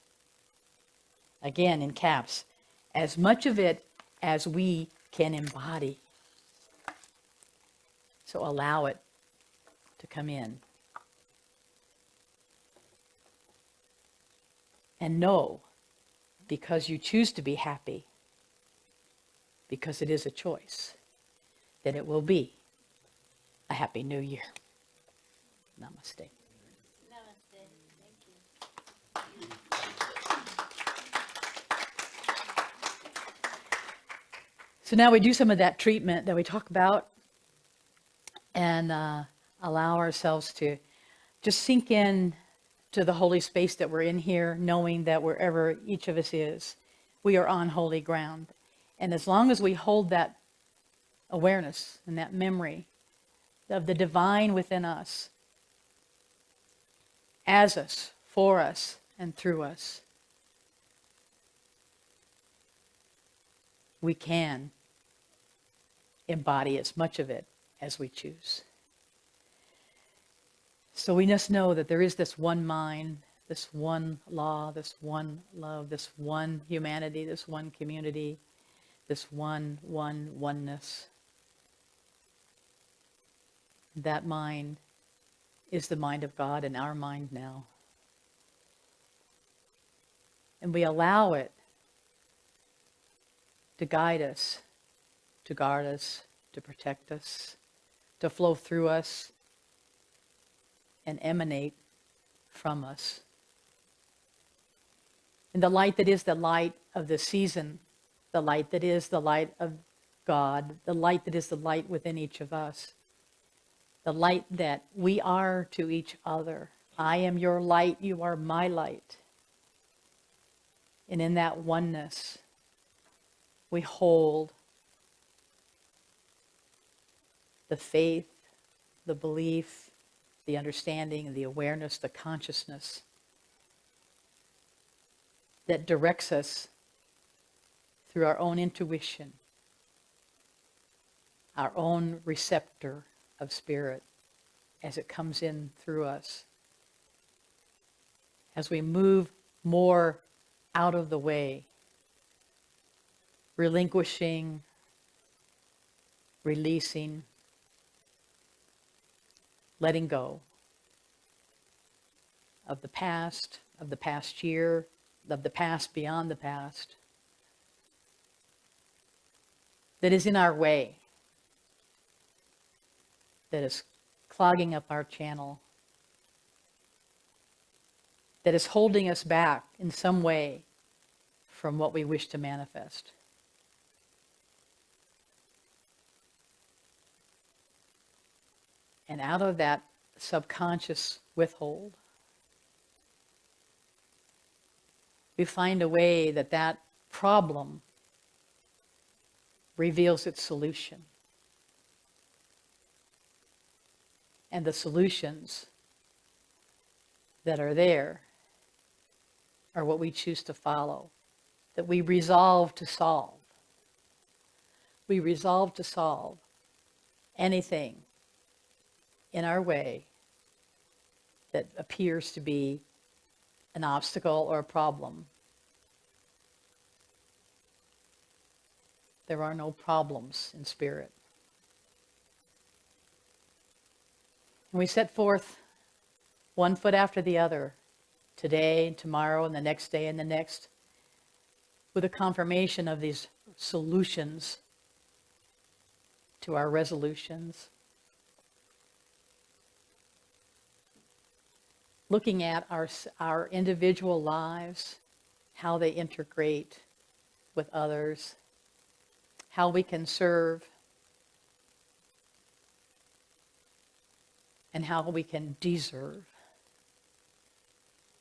Again, in caps. As much of it as we can embody. So allow it to come in. And know, because you choose to be happy, because it is a choice, that it will be a happy new year. Namaste. Namaste. Thank you. So now we do some of that treatment that we talk about and allow ourselves to just sink in to the holy space that we're in here, knowing that wherever each of us is, we are on holy ground. And as long as we hold that awareness and that memory of the divine within us, as us, for us, and through us, we can embody as much of it as we choose. So we just know that there is this one mind, this one law, this one love, this one humanity, this one community, this oneness. That mind is the mind of God in our mind now. And we allow it to guide us, to guard us, to protect us, to flow through us, and emanate from us. And the light that is the light of the season, the light that is the light of God, the light that is the light within each of us, the light that we are to each other. I am your light, you are my light. And in that oneness, we hold the faith, the belief, the understanding, the awareness, the consciousness that directs us through our own intuition, our own receptor of spirit as it comes in through us. As we move more out of the way, relinquishing, releasing, letting go of the past year, of the past beyond the past, that is in our way, that is clogging up our channel, that is holding us back in some way from what we wish to manifest. And out of that subconscious withhold, we find a way that that problem reveals its solution. And the solutions that are there are what we choose to follow, that we resolve to solve. We resolve to solve anything in our way that appears to be an obstacle or a problem. There are no problems in spirit. And we set forth one foot after the other, today and tomorrow and the next day and the next, with a confirmation of these solutions to our resolutions. Looking at our individual lives, how they integrate with others, how we can serve, and how we can deserve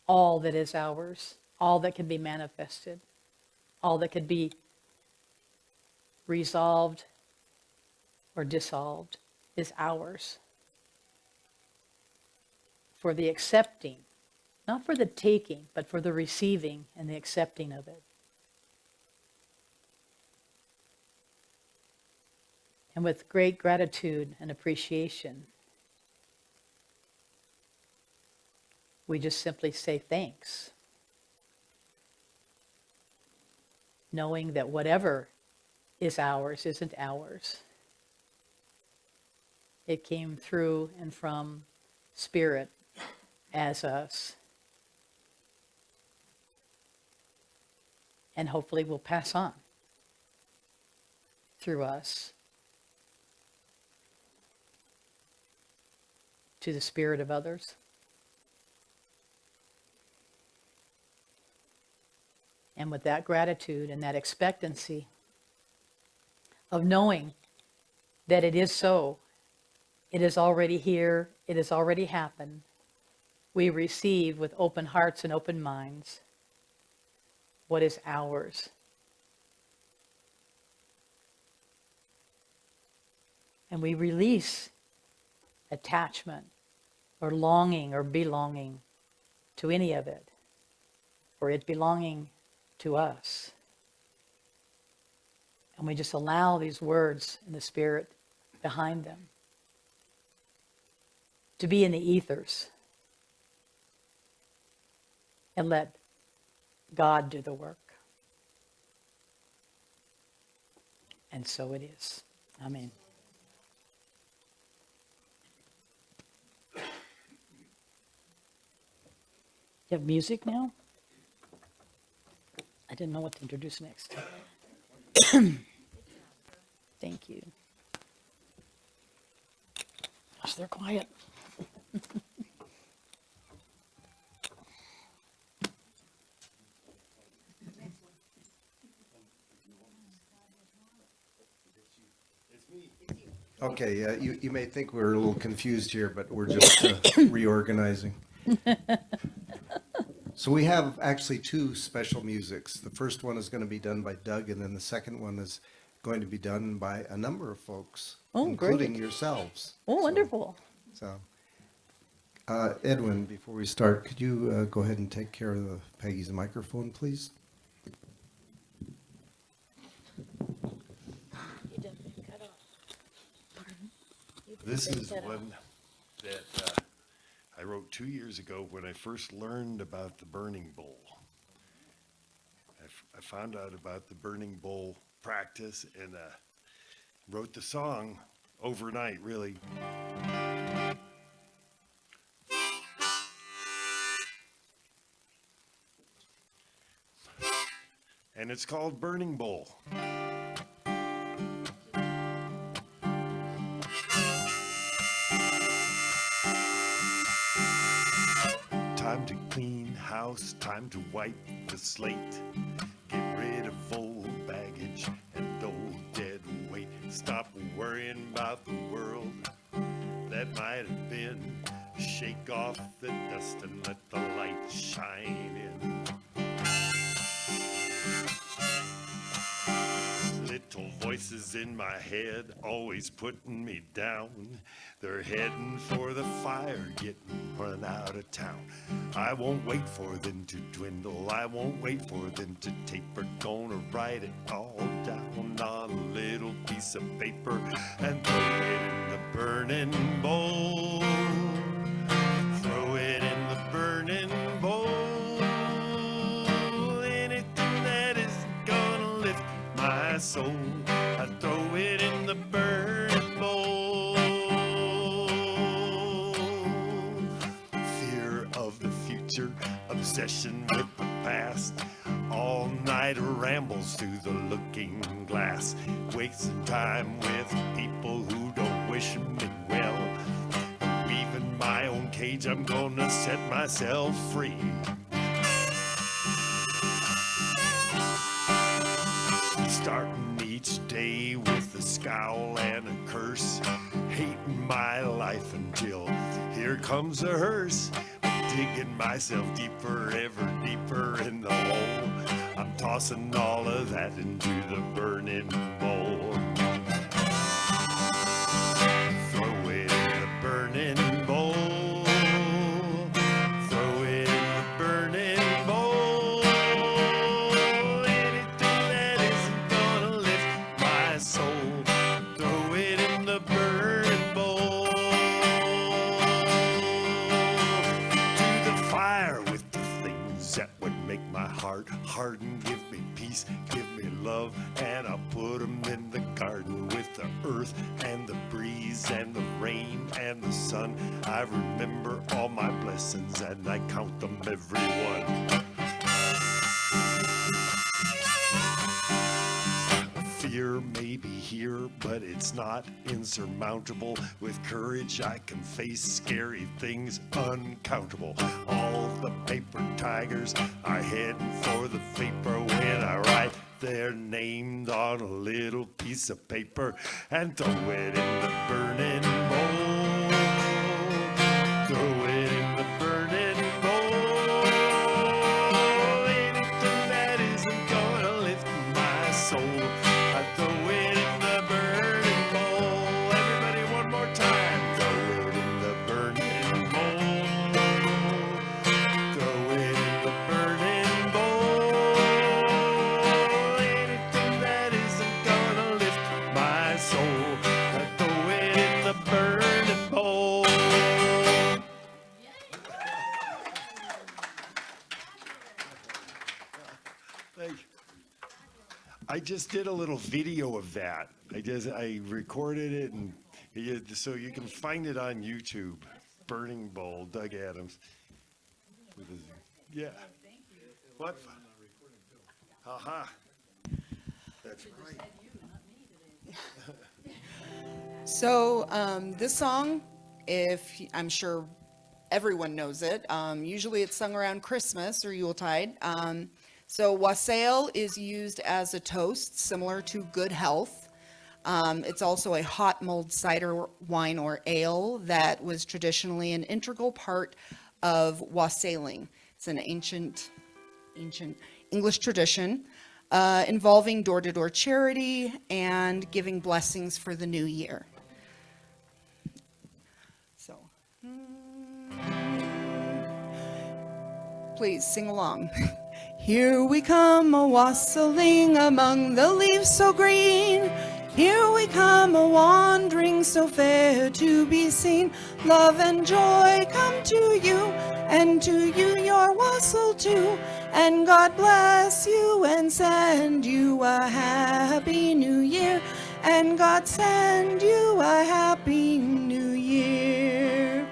all that is ours, all that can be manifested, all that can be resolved or dissolved is ours. For the accepting, not for the taking, but for the receiving and the accepting of it. And with great gratitude and appreciation, we just simply say thanks, knowing that whatever is ours isn't ours. It came through and from Spirit as us. And hopefully will pass on through us to the spirit of others. And with that gratitude and that expectancy of knowing that it is so, it is already here, it has already happened, we receive with open hearts and open minds what is ours. And we release attachment or longing or belonging to any of it, or it belonging to us. And we just allow these words and the Spirit behind them to be in the ethers and let God do the work. And so it is. Amen. You have music now? I didn't know what to introduce next. Thank you. Gosh, they're quiet. Okay, you may think we're a little confused here, but we're just reorganizing. So we have actually two special musics. The first one is going to be done by Doug, and then the second one is going to be done by a number of folks, Oh, including great. yourselves. Oh, So- wonderful. So, Edwin, before we start, could you go ahead and take care of Peggy's microphone, please? This is one that I wrote 2 years ago when I first learned about the burning bowl. I found out about the burning bowl practice and wrote the song overnight, really. And it's called Burning Bowl. Time to clean house, time to wipe the slate. Get rid of old baggage and old dead weight. Stop worrying about the world that might have been. Shake off the dust and let the light shine in. Little voices in my head always putting me down. They're heading for the fire, getting run out of town. I won't wait for them to dwindle. I won't wait for them to taper. Gonna write it all down on a little piece of paper and throw it in the burning bowl. Throw it in the burning bowl. Anything that is gonna lift my soul, I throw it in the burning bowl. Fear of the future, obsession with the past. All night rambles through the looking glass. Wasting time with people who don't wish me well. Weaving my own cage, I'm gonna set myself free. Starting each day with a scowl and a curse, hating my life until here comes a hearse. Digging myself deeper, ever deeper in the hole. I'm tossing all of that into the burning bowl. Throw it in the burning bowl. Throw it in the make my heart harden. Give me peace, give me love, and I'll put them in the garden with the earth and the breeze and the rain and the sun. I remember all my blessings and I count them every one. Fear may be here, but it's not insurmountable. With courage I can face scary things uncountable. All the paper tigers are heading for the vapor when I write their names on a little piece of paper and throw it in the burning bowl. Throw it in the burning bowl. Anything that isn't gonna lift my soul, I throw it in the burning bowl. Everybody, one more time. Throw it in the burning bowl. Throw it in the burning bowl. Anything that isn't gonna lift my soul, I throw it in the burning bowl. Thank you. I just did a little video of that. I recorded it, and so you can find it on YouTube. Burning Bowl, Doug Adams. With his, yeah. What? Aha. That's right. So this song, I'm sure everyone knows it. Usually it's sung around Christmas or Yuletide. So wassail is used as a toast, similar to good health. It's also a hot mulled cider wine or ale that was traditionally an integral part of wassailing. It's an ancient English tradition involving door-to-door charity and giving blessings for the new year. So, please sing along. Here we come a-wassailing among the leaves so green. Here we come a-wandering so fair to be seen. Love and joy come to you, and to you your wassail too. And God bless you and send you a happy new year. And God send you a happy new year.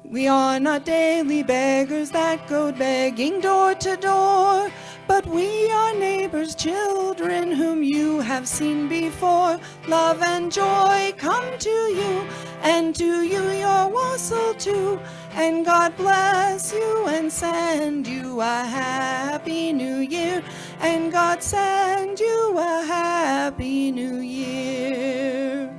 We are not daily beggars that go begging door to door, but we are neighbors' children whom you have seen before. Love and joy come to you, and to you your wassail too. And God bless you and send you a happy new year. And God send you a happy new year.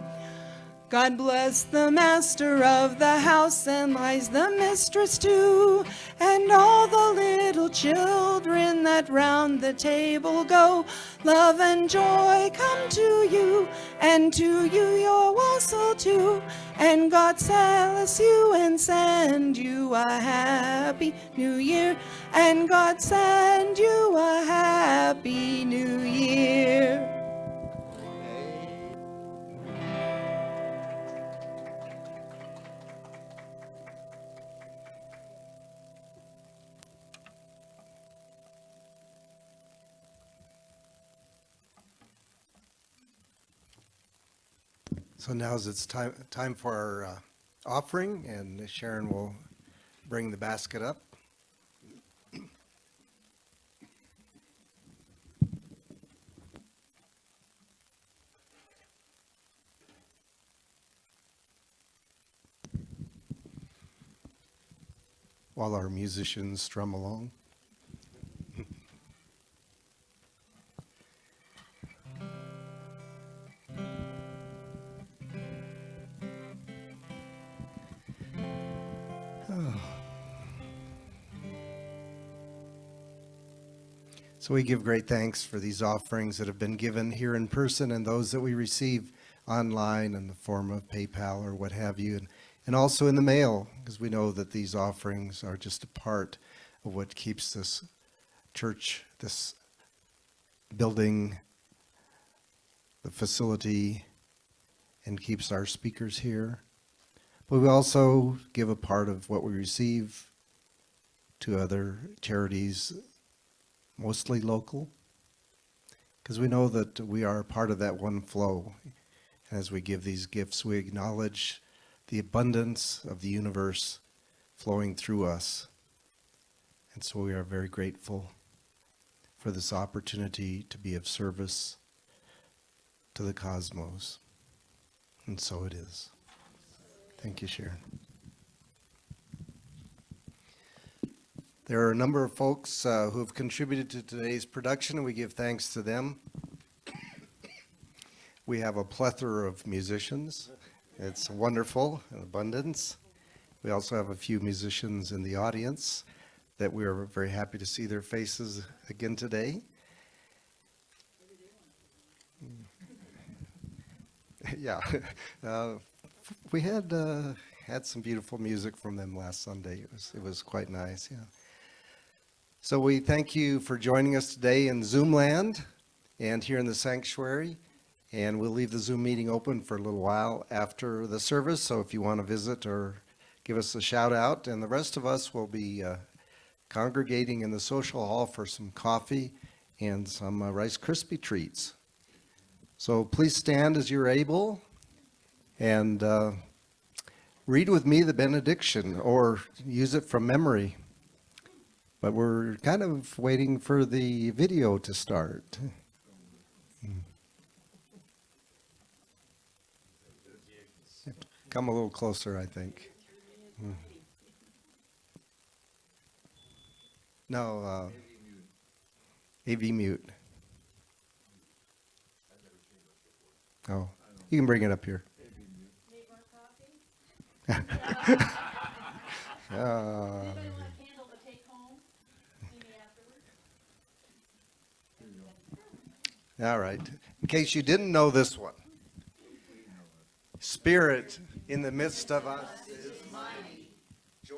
God bless the master of the house, and lies the mistress too, and all the little children that round the table go. Love and joy come to you, and to you your wassail too. And God bless you and send you a happy new year. And God send you a happy new year. So now's it's time for our offering, and Sharon will bring the basket up. While our musicians strum along. So we give great thanks for these offerings that have been given here in person, and those that we receive online in the form of PayPal or what have you, and also in the mail, because we know that these offerings are just a part of what keeps this church, this building, the facility, and keeps our speakers here. But we also give a part of what we receive to other charities, mostly local, because we know that we are part of that one flow. As we give these gifts, we acknowledge the abundance of the universe flowing through us. And so we are very grateful for this opportunity to be of service to the cosmos. And so it is. Thank you, Sharon. There are a number of folks who have contributed to today's production, and we give thanks to them. We have a plethora of musicians. It's wonderful, an abundance. We also have a few musicians in the audience that we are very happy to see their faces again today. Yeah, we had some beautiful music from them last Sunday. It was quite nice, yeah. So we thank you for joining us today in Zoom land and here in the sanctuary. And we'll leave the Zoom meeting open for a little while after the service. So if you want to visit or give us a shout out, and the rest of us will be congregating in the social hall for some coffee and some Rice Krispie treats. So please stand as you're able and read with me the benediction or use it from memory. But we're kind of waiting for the video to start. Come a little closer, I think. No, AV mute. Oh, you can bring it up here. Anybody want a candle to take home? See me afterwards? All right. In case you didn't know this one. Spirit in the midst of us is mighty. Joy,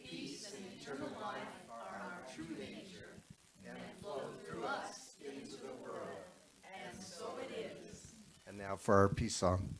peace, and eternal life are our true nature and flow through us into the world. And so it is. And now for our peace song.